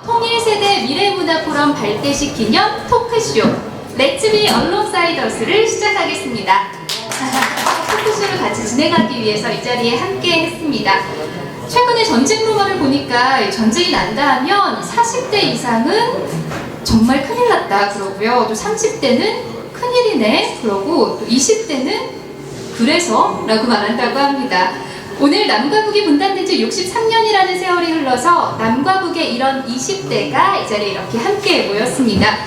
통일세대 미래문화포럼 발대식 기념 토크쇼 Let's Be Alongside Us를 시작하겠습니다. 토크쇼를 같이 진행하기 위해서 이 자리에 함께 했습니다. 최근에 전쟁 루머를 보니까 전쟁이 난다 하면 40대 이상은 정말 큰일 났다 그러고요. 또 30대는 큰일이네 그러고 또 20대는 그래서 라고 말한다고 합니다. 오늘 남과 북이 분단된 지 63년이라는 세월이 흘러서 남과 북의 이런 20대가 이 자리에 이렇게 함께 모였습니다.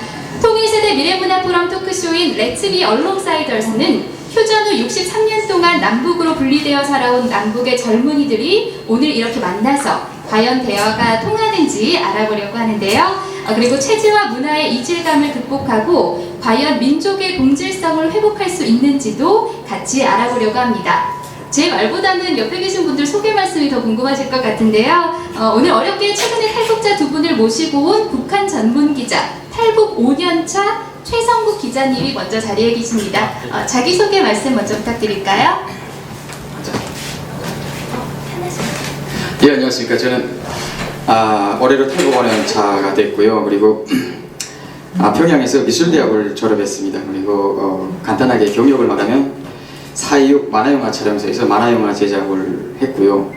통일세대 미래문화포럼 토크쇼인 Let's Be Alongside Us는 휴전 후 63년 동안 남북으로 분리되어 살아온 남북의 젊은이들이 오늘 이렇게 만나서 과연 대화가 통하는지 알아보려고 하는데요. 그리고 체제와 문화의 이질감을 극복하고 과연 민족의 동질성을 회복할 수 있는지도 같이 알아보려고 합니다. 제 말보다는 옆에 계신 분들 소개 말씀이 더 궁금하실 것 같은데요. 오늘 어렵게 최근에 탈북자 두 분을 모시고 온 북한 전문 기자, 탈북 5년차 최성국 기자님이 먼저 자리에 계십니다. 자기소개 말씀 먼저 부탁드릴까요? 예, 안녕하십니까. 저는 올해로 탈북 5년차가 됐고요. 그리고 평양에서 미술대학을 졸업했습니다. 그리고 간단하게 경력을 말하면 4.26 만화영화 촬영소에서 만화영화 제작을 했고요.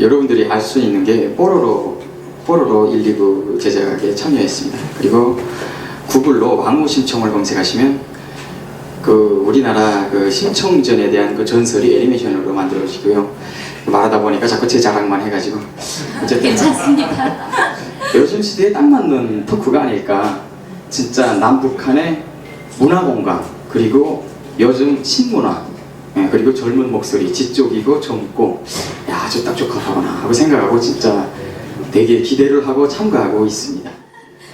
여러분들이 알 수 있는 게 뽀로로 1, 2부 제작에 참여했습니다. 그리고 구글로 왕후 심청을 검색하시면 우리나라 심청전에 대한 전설이 애니메이션으로 만들어지고요. 말하다 보니까 자꾸 제 자랑만 해가지고 괜찮습니다. 요즘 시대에 딱 맞는 토크가 아닐까. 진짜 남북한의 문화공감, 그리고 요즘 신문화, 그리고 젊은 목소리, 지적이고 젊고 아주 딱 적합하구나 하고 생각하고 진짜 되게 기대를 하고 참가하고 있습니다.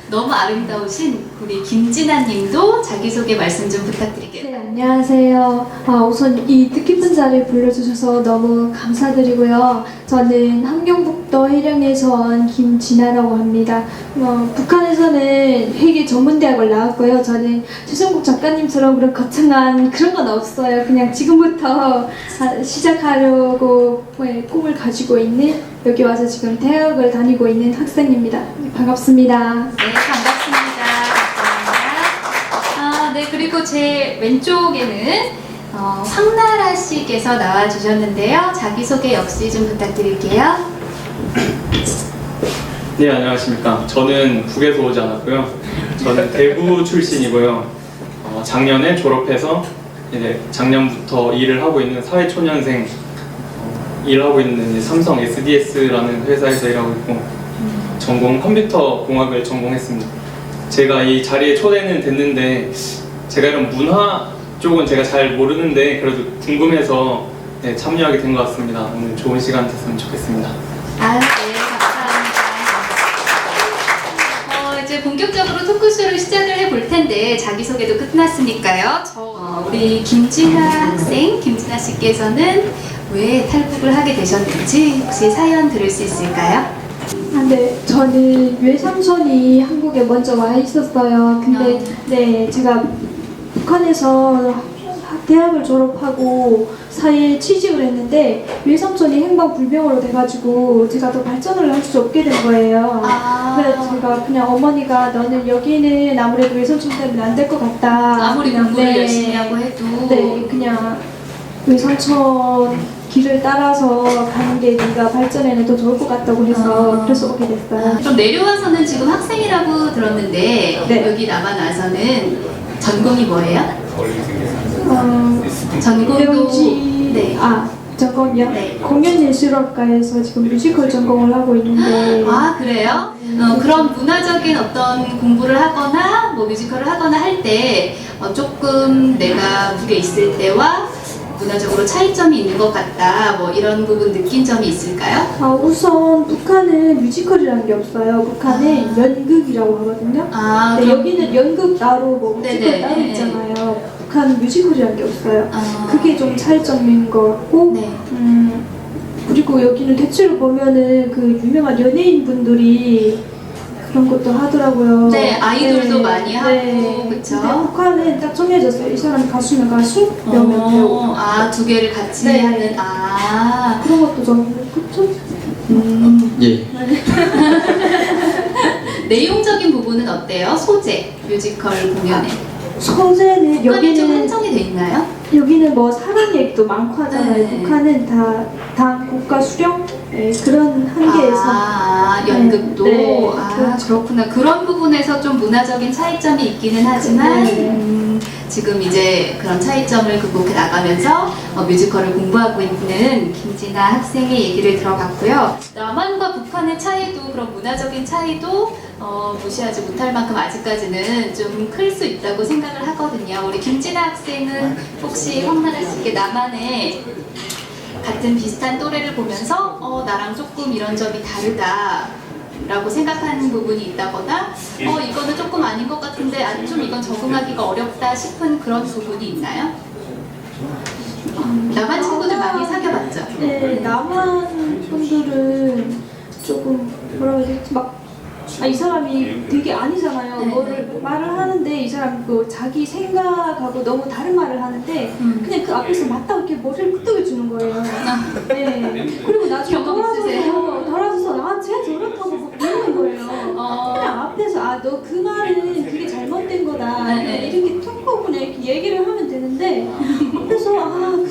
너무 아름다우신 우리 김진아 님도 자기소개 말씀 좀 부탁드릴게요. 네, 안녕하세요. 우선 이 뜻깊은 자리를 불러주셔서 너무 감사드리고요. 저는 함경북도 해령에서 온 김진아라고 합니다. 북한에서는 회계 전문대학을 나왔고요. 저는 최성국 작가님처럼 그런 거창한 그런 건 없어요. 그냥 지금부터 시작하려고 꿈을 가지고 있는, 여기 와서 지금 대학을 다니고 있는 학생입니다. 반갑습니다. 네, 반갑습니다. 감사합니다. 네, 그리고 제 왼쪽에는 황나라 씨께서 나와주셨는데요. 자기소개 역시 좀 부탁드릴게요. 네, 안녕하십니까. 저는 북에서 오지 않았고요. 저는 대구 출신이고요. 작년에 졸업해서 이제 작년부터 일을 하고 있는 사회초년생, 일하고 있는 삼성 SDS라는 회사에서 일하고 있고, 전공 컴퓨터 공학을 전공했습니다. 제가 이 자리에 초대는 됐는데 제가 이런 문화 쪽은 제가 잘 모르는데 그래도 궁금해서 참여하게 된 것 같습니다. 오늘 좋은 시간 됐으면 좋겠습니다. 네, 감사합니다. 이제 본격적으로 토크쇼를 시작을 해볼 텐데 자기소개도 끝났으니까요. 우리 김진아 학생, 김진아 씨께서는 왜 탈북을 하게 되셨는지 혹시 사연 들을 수 있을까요? 네, 저는 외삼촌이 한국에 먼저 와 있었어요. 근데 네, 제가 북한에서 대학을 졸업하고 사회에 취직을 했는데 외삼촌이 행방불명으로 돼가지고 제가 더 발전을 할 수 없게 된 거예요. 그래서 제가 그냥 어머니가 너는 여기는 아무래도 외삼촌 때문에 안 될 것 같다. 아무리 공부를 열심히 하고 해도 네, 그냥 외삼촌 길을 따라서 가는 게 네가 발전에는 더 좋을 것 같다고 해서 그래서 오게 됐어요. 그럼 내려와서는 지금 학생이라고 들었는데 네. 여기 남아 나서는 전공이 뭐예요? 전공도 배운지 네. 전공이요? 네. 공연예술학과에서 지금 뮤지컬 전공을 하고 있는데. 그래요? 그런 문화적인 어떤 공부를 하거나 뭐 뮤지컬을 하거나 할 때 조금 내가 북에 있을 때와 문화적으로 차이점이 있는 것 같다. 뭐 이런 부분 느낀 점이 있을까요? 우선 북한은 뮤지컬이라는 게 없어요. 북한은 연극이라고 하거든요. 아, 네, 그럼- 여기는 연극 따로 뭐 뮤지컬 네네. 따로 있잖아요. 북한은 뮤지컬이라는 게 없어요. 아. 그게 좀 차이점인 것 같고 네. 그리고 여기는 대체로 보면은 그 유명한 연예인 분들이 그런 것도 하더라고요. 네, 아이돌도 많이 하고, 그쵸? 근데 북한은 딱 정해졌어요. 이 사람 가수면 가수, 배우면 배우. 아, 두 개를 같이 네. 하는, 아. 그런 것도 좀 그쵸? 예. 내용적인 부분은 어때요? 소재, 뮤지컬 공연에. 소재는 북한이 좀 여기는 한정이 돼 있나요? 여기는 뭐 사랑 얘기도 많고 하잖아요. 네. 북한은 다 국가 수령 그런 한계에서 연극도. 네, 아, 그렇죠. 그렇구나. 그런 부분에서 좀 문화적인 차이점이 있기는 하지만, 네. 지금 이제 그런 차이점을 극복해 나가면서 뮤지컬을 공부하고 있는 김진아 학생의 얘기를 들어봤고요. 남한과 북한의 차이도, 그런 문화적인 차이도 무시하지 못할 만큼 아직까지는 좀 클 수 있다고 생각을 하거든요. 우리 김진아 학생은 혹시 황만할 수 있게 남한의 같은 비슷한 또래를 보면서 나랑 조금 이런 점이 다르다 라고 생각하는 부분이 있다거나 이거는 조금 아닌 것 같은데 좀 이건 적응하기가 어렵다 싶은 그런 부분이 있나요? 남한 친구들 많이 사귀어봤죠? 네, 남한 분들은 조금 뭐라고 해야 되지? 이 사람이 되게 아니잖아요. 네. 뭐를 말을 하는데 이 사람 그 자기 생각하고 너무 다른 말을 하는데 그냥 그 앞에서 맞다고 이렇게 머리를 끄덕여 주는 거예요. 네. 그리고 나중에 경험 있으세요? 돌아서서 쟤 저렇다고 막 이러는 거예요. 그냥 앞에서 너 그 말은 그게 잘못된 거다. 네. 이렇게 툭 그냥 이렇게 얘기를 하면 되는데 앞에서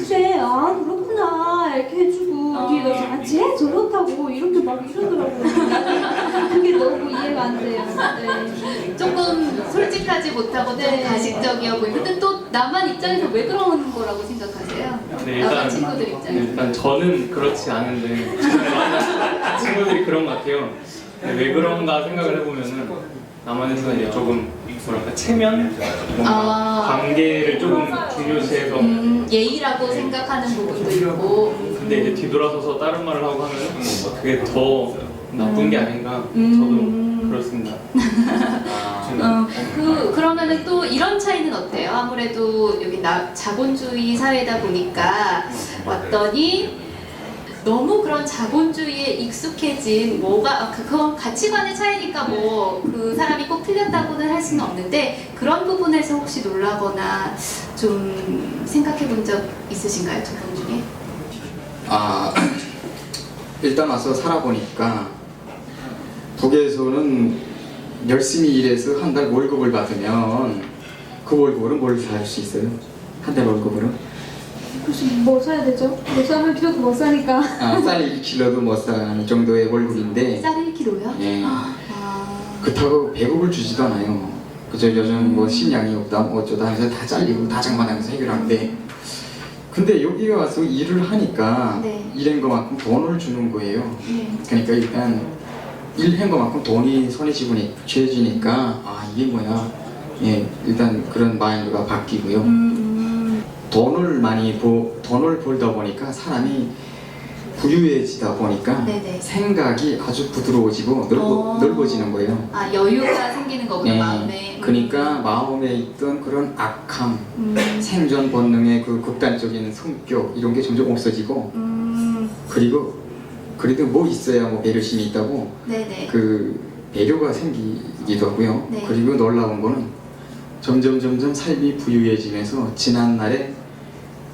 그래 그렇구나 이렇게 해주고 뒤에 가서 쟤 저렇다고 이렇게 막 이러더라고요. 나는 그게 너무 이해가 안 돼요. 네. 조금 솔직하지 못하고 좀 네. 가식적이어 보이고 근데 또 남한 입장에서 왜 그러는 거라고 생각하세요? 네, 남한 친구들 입장에서. 일단 저는 그렇지 않은데 많은 친구들이 그런 것 같아요. 왜 그런가 생각을 해보면은 남한에서 이제 조금 뭐랄까 체면, 뭔가 관계를 조금 중요시해서 예의라고 생각하는 부분도 있고 근데 이제 뒤돌아서서 다른 말을 하고 하면 그게 더 나쁜 게 아닌가 저도 그렇습니다. 그러면은 또 이런 차이는 어때요? 아무래도 여기 자본주의 사회다 보니까 왔더니 너무 그런 자본주의에 익숙해진 그건 가치관의 차이니까 뭐 그 사람이 꼭 틀렸다고는 할 수는 없는데 그런 부분에서 혹시 놀라거나 좀 생각해 본 적 있으신가요? 두 분 중에? 일단 와서 살아보니까 북에서는 열심히 일해서 한 달 월급을 받으면 그 월급으로 뭘 살 수 있어요? 한 달 월급으로? 혹시 뭐 사야 되죠? 뭐 사면 필요도 못 사니까. 쌀 1kg도 못 사는 정도의 월급인데 쌀 1kg요? 예. 그렇다고 배급을 주지도 않아요. 그저 요즘 뭐 식량이 없다 뭐 어쩌다 해서 다 잘리고 다 장만하면서 해결하는데 근데 여기 와서 일을 하니까 네. 일한 것만큼 돈을 주는 거예요. 네. 그러니까 일단 일한 것만큼 돈이 손에 쥐어지니까 이게 뭐야 일단 그런 마인드가 바뀌고요. 돈을 벌다 보니까 사람이 부유해지다 보니까 네네. 생각이 아주 부드러워지고 넓어지는 거예요. 여유가 생기는 거구나 네. 마음에. 그러니까 마음에 있던 그런 악함, 생존 본능의 그 극단적인 성격 이런 게 점점 없어지고 그리고 그래도 뭐 있어야 뭐 배려심이 있다고 네네. 그 배려가 생기기도 하고요. 네. 그리고 놀라운 거는 점점 삶이 부유해지면서 지난날에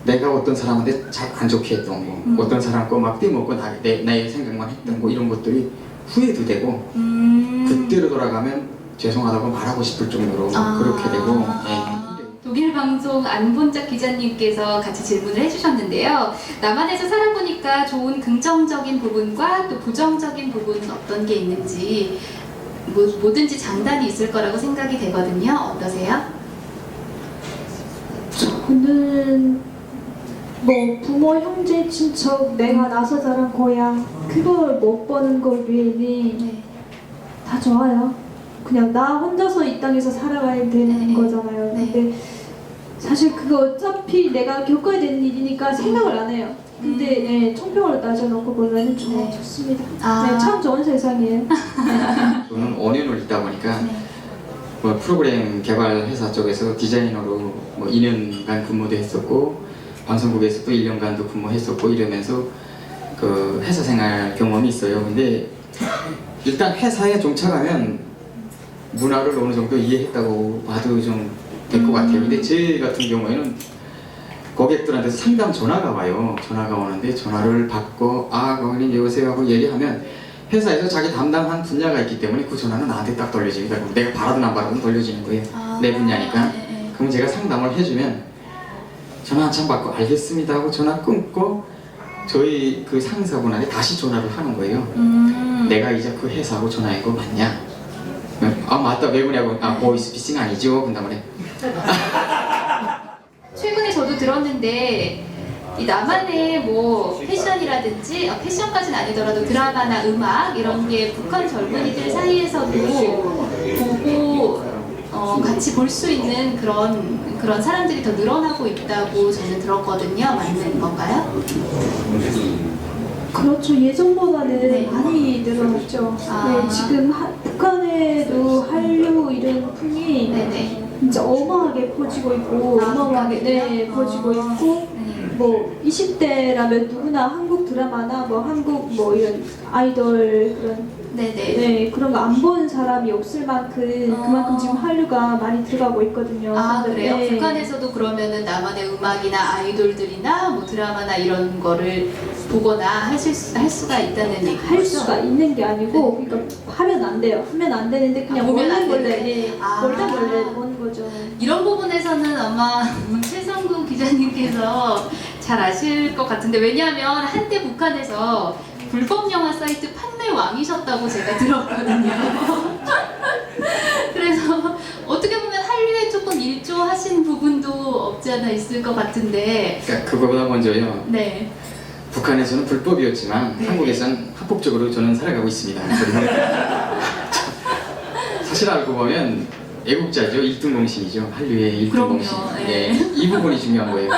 내가 어떤 사람한테 잘 안 좋게 했던 거, 어떤 사람 거 막 떼먹고 나의 생각만 했던 거 이런 것들이 후회도 되고 그때로 돌아가면 죄송하다고 말하고 싶을 정도로 그렇게 되고 독일 방송 안본작 기자님께서 같이 질문을 해주셨는데요. 남한에서 살아보니까 좋은 긍정적인 부분과 또 부정적인 부분은 어떤 게 있는지 뭐든지 장단이 있을 거라고 생각이 되거든요. 어떠세요? 저는 뭐 부모, 형제, 친척, 내가 나서 자란 고향 그걸 못 버는 것 외에는 네. 다 좋아요. 그냥 나 혼자서 이 땅에서 살아가야 되는 네. 거잖아요. 네. 근데 사실 그거 어차피 내가 겪어야 되는 일이니까 생각을 안 해요. 근데 네, 총평으로 따져놓고 보면 네. 좋습니다. 아. 네, 참 좋은 세상이에요. 저는 5년을 있다 보니까 네. 뭐 프로그램 개발 회사 쪽에서 디자이너로 뭐 2년간 근무도 했었고 방송국에서도 1년간도 근무했었고 이러면서 그 회사 생활 경험이 있어요. 근데 일단 회사에 종착하면 문화를 어느 정도 이해했다고 봐도 좀 될 것 같아요. 근데 제 같은 경우에는 고객들한테서 상담 전화가 와요. 전화가 오는데 전화를 받고 고객님 여보세요 하고 얘기하면 회사에서 자기 담당한 분야가 있기 때문에 그 전화는 나한테 딱 돌려집니다. 내가 바라든 안 바라든 돌려지는 거예요. 내 분야니까. 네. 그럼 제가 상담을 해주면 전화 한참 받고 알겠습니다 하고 전화 끊고 저희 그 상사분한테 다시 전화를 하는 거예요. 내가 이제 그 회사하고 전화한 거 맞냐? 맞다. 왜 그러냐고. 보이스피싱 아니죠? 그다음에 최근에 저도 들었는데 이 나만의 뭐 패션이라든지 패션까지는 아니더라도 드라마나 음악 이런 게 북한 젊은이들 사이에서도 보고 같이 볼 수 있는 그런 사람들이 더 늘어나고 있다고 저는 들었거든요. 맞는 건가요? 그렇죠. 예전보다는 네. 많이 늘어났죠. 아. 네, 지금 북한에도 한류 이런 풍이 네네. 진짜 어마하게 퍼지고 있고 어마어마하게 네, 퍼지고 있고 뭐 20대라면 누구나 한국 드라마나 뭐 한국 뭐 이런 아이돌 그런 네네. 네 그런 거 안 본 사람이 없을 만큼 그만큼 지금 한류가 많이 들어가고 있거든요. 그래요? 네. 북한에서도 그러면은 나만의 음악이나 아이돌들이나 뭐 드라마나 이런 거를 보거나 할 수가 있다는 얘기죠? 할 수가 있는 게 아니고 그러니까 하면 안 돼요. 하면 안 되는데 그냥 보면 안 몰래 되는데. 네, 몰래 보는 거죠. 이런 부분에서는 아마 최성근 기자님께서 잘 아실 것 같은데 왜냐하면 한때 북한에서 불법 영화 사이트 판매 왕이셨다고 제가 들었거든요. 그래서 어떻게 보면 한류에 조금 일조하신 부분도 없지 않아 있을 것 같은데 그러니까 그거보다 먼저요. 네. 북한에서는 불법이었지만 네. 한국에서는 합법적으로 저는 살아가고 있습니다. 사실 알고 보면 애국자죠. 1등 공신이죠. 한류의 1등 그럼요. 공신. 네. 이 부분이 중요한 거예요.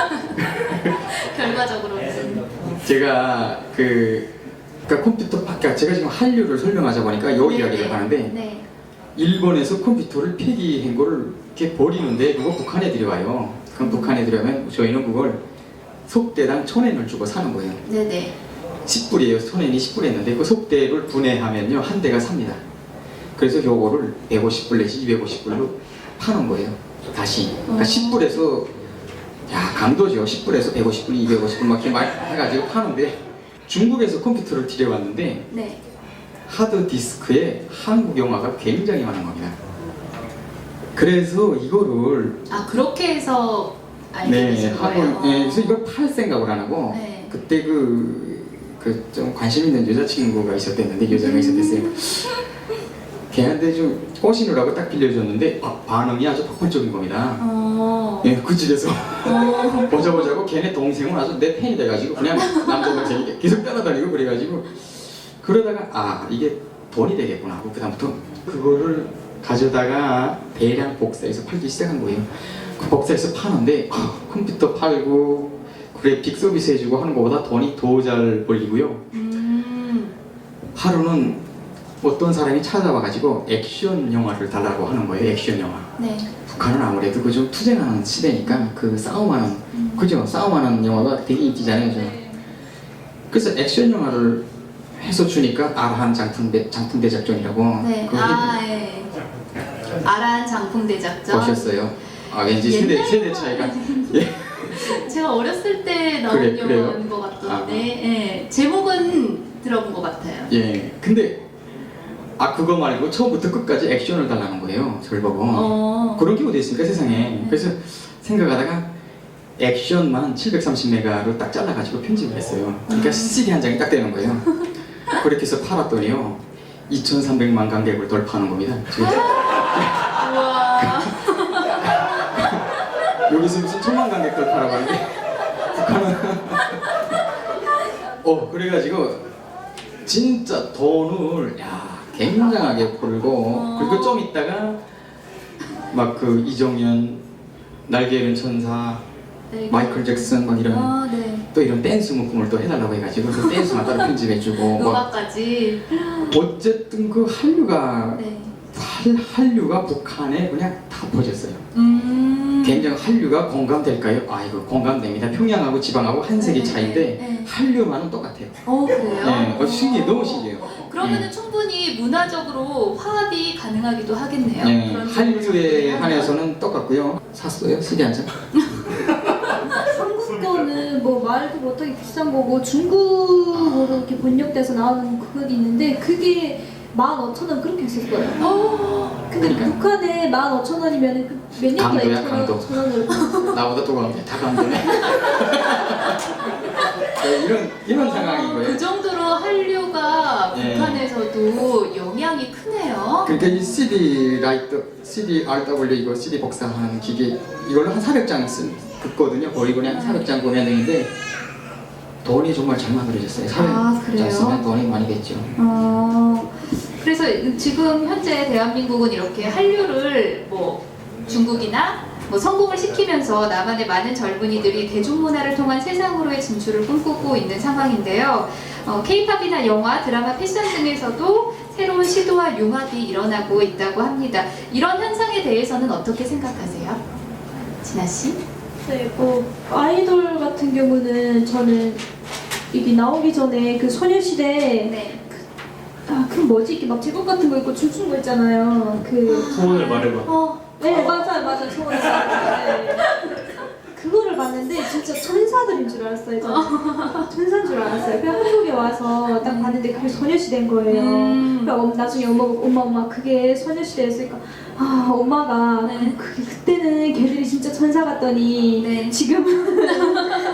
결과적으로는 제가 그러니까 컴퓨터 그러니까 제가 지금 한류를 설명하자 보니까 요 이야기를 하는데 네. 일본에서 컴퓨터를 폐기한 거를 이렇게 버리는데 그거 북한 애들이 와요. 그럼 북한 애들이 오면 저희는 그걸 속대당 1,000엔을 주고 사는 거예요. 네네. 10불이에요. 1,000엔이 10불이었는데 그 속대를 분해하면요 한 대가 삽니다. 그래서 요거를 150불 내지 250불로 파는 거예요. 다시. 그러니까 10불에서 강도죠. 10불에서 150불, 250불 막 이렇게 해가지고 파는데 중국에서 컴퓨터를 들여왔는데 네. 하드디스크에 한국 영화가 굉장히 많은 겁니다. 그래서 이거를 그렇게 해서 알게 되신 거예요? 그래서 이걸 팔 생각을 안 하고 네. 그때 좀 관심 있는 여자친구가 있었댔는데 여자가 있었댔어요. 걔한테 좀 꼬시느라고 딱 빌려줬는데 반응이 아주 폭발적인 겁니다. 그 집에서 보자고 걔네 동생은 아주 내 팬이 돼가지고 그냥 남자 동생이 계속 따라다니고 그래가지고 그러다가 이게 돈이 되겠구나 하고 그다음부터 그거를 가져다가 대량 복사해서 팔기 시작한 거예요. 그 복사해서 파는데 컴퓨터 팔고 그래픽 서비스 해주고 하는 것보다 돈이 더 잘 벌리고요. 하루는 어떤 사람이 찾아와가지고 액션 영화를 달라고 하는 거예요. 액션 영화. 네. 북한은 아무래도 그 좀 투쟁하는 시대니까 그 싸움하는 그죠? 싸움하는 영화가 되게 인기잖아요. 그래서 액션 영화를 해서 주니까 아라한 장풍대 작전이라고. 네. 예. 아라한 장풍대 작전. 보셨어요? 왠지 세대 차이가. 예. 제가 어렸을 때 나온 영화인 것 같던데 예. 제목은 들어본 것 같아요. 예. 근데 그거 말고 처음부터 끝까지 액션을 달라는 거예요. 저를 보고. 그런 게 어디 있습니까 세상에. 그래서 생각하다가 액션만 730메가로 딱 잘라가지고 편집을 했어요. 그러니까 CD 한 장이 딱 되는 거예요. 그렇게 해서 팔았더니요 2,300만 관객을 돌파하는 겁니다. 우와. 여기서 무슨 1,000만 관객 돌파라고 하는데 북한은 그래가지고 진짜 돈을 굉장하게 벌고 그리고 좀 있다가 막 그 이정현 날개 잃은 천사, 네. 마이클 잭슨 막 이런 아, 네. 또 이런 댄스 문구를 또 해달라고 해가지고 그 댄스만 따로 편집해주고 뭐 음악까지. 어쨌든 그 한류가 네. 한류가 북한에 그냥 다 퍼졌어요. 굉장히 한류가 공감될까요? 아 이거 공감됩니다. 평양하고 지방하고 한 세기 네, 차이인데 네. 한류만은 똑같아요. 그래요? 네, 신기해, 너무 신기해요. 그러면은 충분히 문화적으로 화합이 가능하기도 하겠네요. 네, 그런 한류에 쪽으로 한해서는 똑같고요. 샀어요? CD 한 장? 한국 거는 뭐 말도 못하게 비싼 거고 중국어로 이렇게 번역돼서 나오는 그게 있는데 그게 15,000원 그렇게 했을 거예요. 근데 그러니까. 북한에 15,000원이면 몇 년 강도야, 전에 강도. 1,000원을 나보다 또 강해. 다 강도네. 네, 이런 상황인 거예요. 그 정도로 한류가 네. 북한에서도 영향이 크네요. 그러니까 이 CD RW 이거 CD 복사하는 기계 이걸로 한 400장 긋거든요. 거의 그냥 400장 구매해야 되는데 돈이 정말 잘 만들어졌어요. 400장 그래요? 쓰면 돈이 많이 겠죠. 그래서 지금 현재 대한민국은 이렇게 한류를 뭐 중국이나 뭐 성공을 시키면서 남한의 많은 젊은이들이 대중문화를 통한 세상으로의 진출을 꿈꾸고 있는 상황인데요. K-팝이나 영화, 드라마, 패션 등에서도 새로운 시도와 융합이 일어나고 있다고 합니다. 이런 현상에 대해서는 어떻게 생각하세요? 진아 씨? 네, 뭐 아이돌 같은 경우는 저는 이게 나오기 전에 그 소녀시대 네. 그 뭐지 이렇게 막 제목 같은 거 있고 춤추는 거 있잖아요. 그 소원을 말해봐. 네 맞아요 소녀 네. 그거를 봤는데 진짜 천사들인 줄 알았어요. 저는. 천사인 줄 알았어요. 그냥 한국에 와서 딱 봤는데 그게 소녀시대인 거예요. 그러니까 나중에 엄마 그게 소녀시대였으니까 엄마가 네. 그때는 걔들이 진짜 천사 같더니 네. 지금은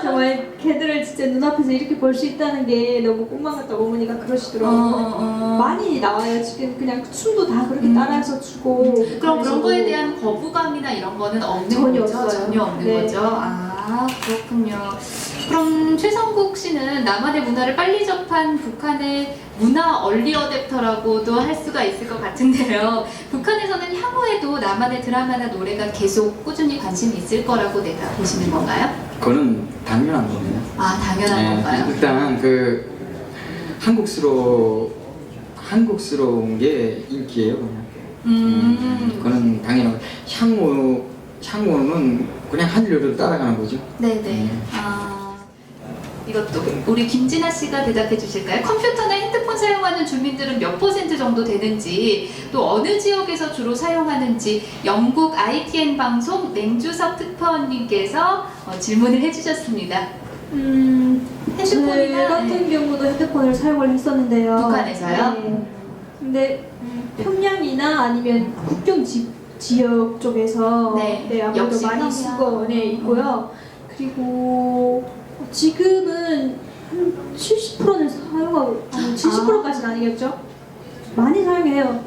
정말 걔들을 진짜 눈앞에서 이렇게 볼 수 있다는 게 너무 꿈만 같다고 어머니가 그러시더라고요. 많이 나와요. 지금 그냥 춤도 다 그렇게 따라해서 추고 그럼 그런 거에 그래서 대한 거부감이나 이런 거는 없는 전혀 거죠? 없어요. 전혀 없는 네. 거죠? 그렇군요. 그럼 최성국 씨는 남한의 문화를 빨리 접한 북한의 문화 얼리 어댑터라고도 할 수가 있을 것 같은데요. 북한에서는 향후에도 남한의 드라마나 노래가 계속 꾸준히 관심이 있을 거라고 내가 보시는 건가요? 그거는 당연한 겁니다. 당연한 건가요? 일단 그 한국스러운 게 인기예요. 그냥. 그거는 당연하고 향후는 그냥 한류를 따라가는 거죠. 네네. 이것도 우리 김진아 씨가 대답해 주실까요? 컴퓨터나 핸드폰 사용하는 주민들은 몇 % 정도 되는지, 또 어느 지역에서 주로 사용하는지 영국 ITN 방송 맹주석 특파원님께서 질문을 해주셨습니다. 제 같은 경우도 핸드폰을 사용을 했었는데요. 북한에서요? 네. 근데 평양이나 아니면 국경 지역 쪽에서 네. 아무래도 역시 많이 평양. 쓰고 있고요. 그리고 지금은 한 70%는 사용하고 70%까지는 아니겠죠? 많이 사용해요.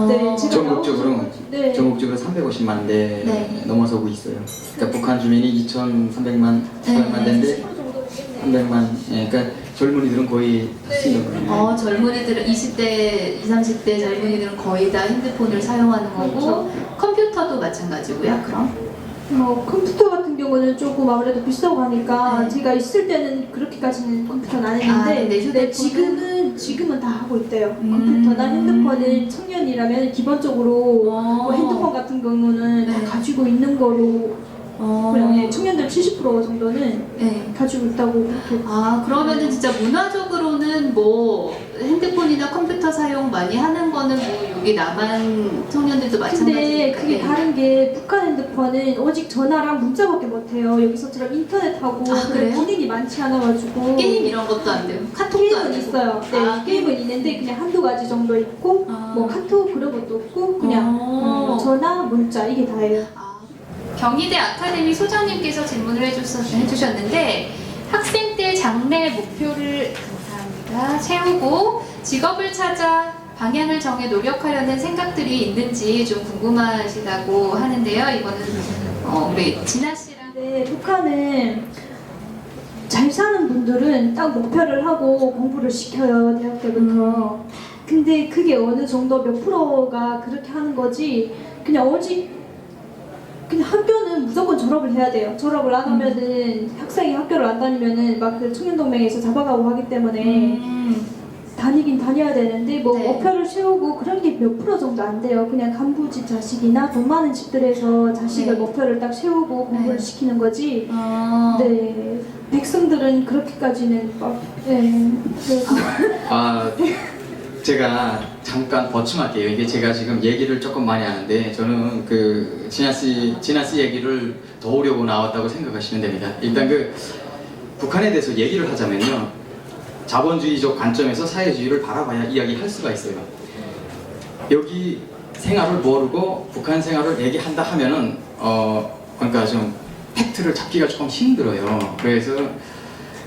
네, 제가 전국적으로 나오고 네. 전국적으로 350만 대 네. 넘어서고 있어요. 그러니까 북한 주민이 2,300만 대인데 300만. 그러니까 젊은이들은 거의 다 쓰는 거예요. 젊은이들은 20대, 20, 30대 젊은이들은 거의 다 핸드폰을 사용하는 거고 컴퓨터도 마찬가지고요. 그럼? 컴퓨터 같은 경우는 조금 아무래도 비싸고 하니까 네. 제가 있을 때는 그렇게까지는 컴퓨터는 안 했는데 근데 지금은 다 하고 있대요. 컴퓨터나 핸드폰을 청년이라면 기본적으로 뭐 핸드폰 같은 경우는 네. 다 가지고 있는 거로 그냥 청년들 70% 정도는 네. 가지고 있다고 그렇게. 그러면은 진짜 문화적으로는 뭐 핸드폰이나 컴퓨터 사용 많이 하는 거는 뭐 여기 남한 청년들도 근데 마찬가지니까. 그게 다른 게 북한 핸드폰은 오직 전화랑 문자밖에 못해요. 여기서처럼 인터넷하고 그런 그래요? 기능이 많지 않아가지고 게임 이런 것도 안 돼요. 카톡도 안 게임은 되고. 있어요. 네, 게임은 있는데 그냥 한두 가지 정도 있고 뭐 카톡 그런 것도 없고 그냥 전화, 문자 이게 다예요. 경희대 아카데미 소장님께서 질문을 해주셨는데 학생 때 장래 목표를 세우고 직업을 찾아 방향을 정해 노력하려는 생각들이 있는지 좀 궁금하시다고 하는데요. 이거는 우리 진아 씨랑 근데 북한은 잘 사는 분들은 딱 목표를 하고 공부를 시켜요, 대학 때부터. 근데 그게 어느 정도 몇 프로가 그렇게 하는 거지 그냥 오직 그냥 학교는 무조건 졸업을 해야 돼요. 졸업을 안 하면은 학생이 학교를 안 다니면은 막 그 청년동맹에서 잡아가고 하기 때문에 다니긴 다녀야 되는데 뭐 네. 목표를 세우고 그런 게 몇 프로 정도 안 돼요. 그냥 간부집 자식이나 돈 많은 집들에서 자식을 네. 목표를 딱 세우고 공부를 네. 시키는 거지. 어. 네. 백성들은 그렇게까지는 막 네. 그래서 제가 잠깐 보충할게요. 이게 제가 지금 얘기를 조금 많이 하는데 저는 그 진아 씨 얘기를 도우려고 나왔다고 생각하시면 됩니다. 일단 그 북한에 대해서 얘기를 하자면요, 자본주의적 관점에서 사회주의를 바라봐야 이야기할 수가 있어요. 여기 생활을 모르고 북한 생활을 얘기한다 하면은 그러니까 좀 팩트를 잡기가 조금 힘들어요. 그래서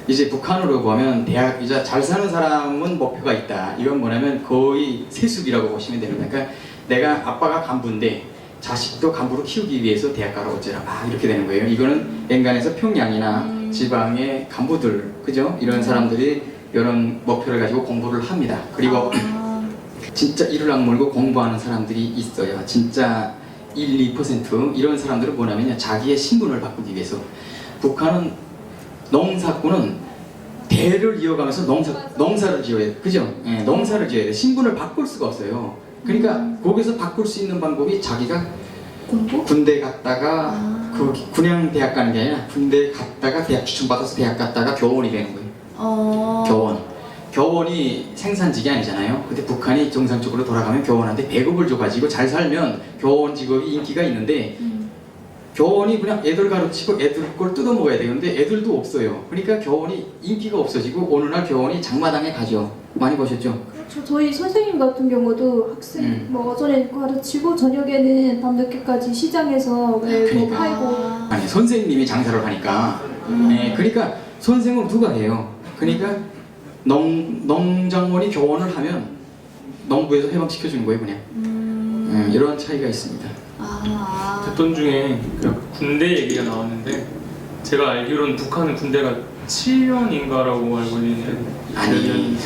이제 북한으로 보면 대학 이제 잘 사는 사람은 목표가 있다. 이건 뭐냐면 거의 세습이라고 보시면 됩니다. 그러니까 내가 아빠가 간부인데 자식도 간부로 키우기 위해서 대학 가라 어쩌라 막 이렇게 되는 거예요. 이거는 연간에서 평양이나 지방의 간부들, 그죠? 이런 사람들이 이런 목표를 가지고 공부를 합니다. 그리고 진짜 이를 악물고 공부하는 사람들이 있어요. 진짜 1, 2% 이런 사람들은 뭐냐면요, 자기의 신분을 바꾸기 위해서. 북한은 농사꾼은 대를 이어가면서 농사를 지어야 돼. 그죠? 예, 농사를 지어야 돼. 신분을 바꿀 수가 없어요. 그러니까 거기서 바꿀 수 있는 방법이 자기가 공부? 군대 갔다가 그냥 대학 가는 게 아니라 군대 갔다가 대학 추천받아서 대학 갔다가 교원이 되는 거예요. 교원이 생산직이 아니잖아요. 근데 북한이 정상적으로 돌아가면 교원한테 배급을 줘가지고 잘 살면 교원 직업이 인기가 있는데 교원이 그냥 애들 가르치고 애들 걸 뜯어먹어야 되는데 애들도 없어요. 그러니까 교원이 인기가 없어지고 어느 날 교원이 장마당에 가죠. 많이 보셨죠? 그렇죠. 저희 선생님 같은 경우도 학생 뭐 오전에 가르치고 저녁에는 밤늦게까지 시장에서 뭐 그러니까. 팔고. 아니 선생님이 장사를 하니까 네, 그러니까 선생을 누가 해요? 그러니까 농장원이 교원을 하면 농부에서 해방시켜주는 거예요 그냥. 이런 차이가 있습니다. 듣던 중에 그 군대 얘기가 나왔는데 제가 알기로는 북한은 군대가 7년인가라고 알고 있는데 아니.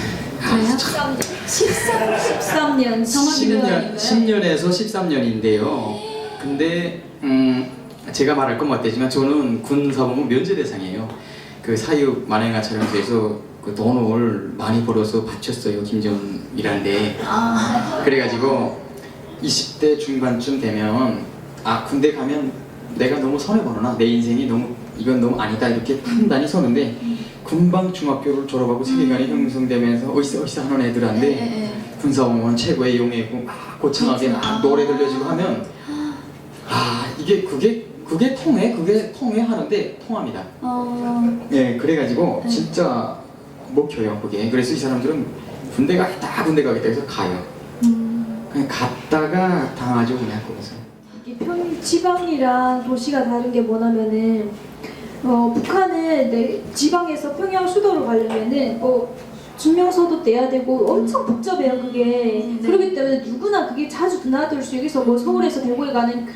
13년. 정확히 그거 아닌가요? 10년에서 13년인데요. 근데 제가 말할 건 못되지만 저는 군사복무 면제 대상이에요. 그 사육 만행아 촬영소에서 그 돈을 많이 벌어서 바쳤어요, 김정일한테. 그래가지고 20대 중반쯤 되면 군대 가면 내가 너무 손해보나, 내 인생이 이건 너무 아니다 이렇게 판단이 서는데 금방 중학교를 졸업하고 세계관이 형성되면서 어디서 하는 애들한테 군사복무는 최고의 용이고 막 고창하게 막 노래 들려주고 하면 그게 통해 하는데 통합니다. 예, 그래가지고 진짜 먹혀요 그게. 그래서 이 사람들은 군대 가겠다 해서 가요. 그냥 갔다가 당하죠 그냥 거기서. 이게 지방이랑 도시가 다른 게 뭐냐면은 북한은 지방에서 평양 수도로 가려면은 증명서도 떼야 되고 엄청 복잡해요 그게. 그렇기 때문에 누구나 그게 자주 드나들 수 여기서 뭐 서울에서 대구에 가는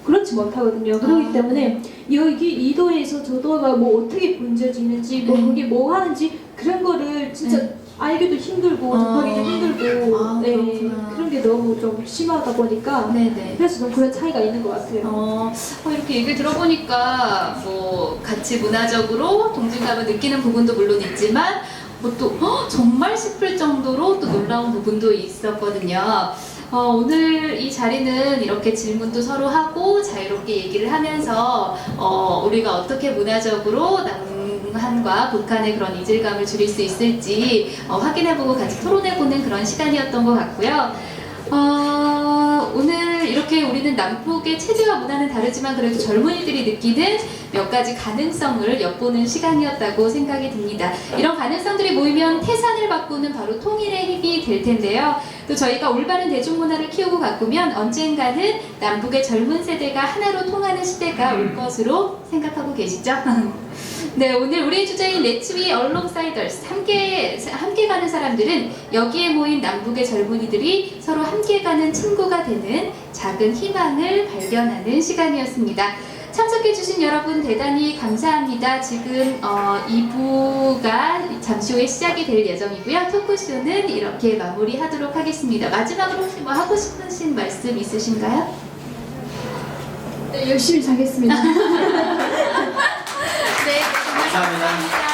그렇지 못하거든요. 그렇기 때문에 여기 이도에서 저도가 뭐 어떻게 번져지는지 뭐 그게 뭐 하는지 그런 거를 진짜 알기도 힘들고 접하기도 힘들고 네, 그런 게 너무 좀 심하다 보니까 그래서 좀 그런 차이가 있는 것 같아요. 이렇게 얘기 들어보니까 뭐 같이 문화적으로 동질감을 느끼는 부분도 물론 있지만 또 정말 싶을 정도로 또 놀라운 부분도 있었거든요. 오늘 이 자리는 이렇게 질문도 서로 하고 자유롭게 얘기를 하면서 우리가 어떻게 문화적으로 남한과 북한의 그런 이질감을 줄일 수 있을지 확인해보고 같이 토론해보는 그런 시간이었던 것 같고요. 오늘 이렇게 우리는 남북의 체제와 문화는 다르지만 그래도 젊은이들이 느끼는 몇 가지 가능성을 엿보는 시간이었다고 생각이 듭니다. 이런 가능성들이 모이면 태산을 바꾸는 바로 통일의 힘이 될 텐데요. 또 저희가 올바른 대중문화를 키우고 가꾸면 언젠가는 남북의 젊은 세대가 하나로 통하는 시대가 올 것으로 생각하고 계시죠? 네, 오늘 우리의 주제인 Let's be alongsiders, 함께 가는 사람들은 여기에 모인 남북의 젊은이들이 서로 함께 가는 친구가 되는 작은 희망을 발견하는 시간이었습니다. 참석해주신 여러분 대단히 감사합니다. 지금 2부가 잠시 후에 시작이 될 예정이고요. 토크쇼는 이렇게 마무리하도록 하겠습니다. 마지막으로 혹시 뭐 하고 싶으신 말씀 있으신가요? 네, 열심히 자겠습니다. 네, 정말 감사합니다. 감사합니다.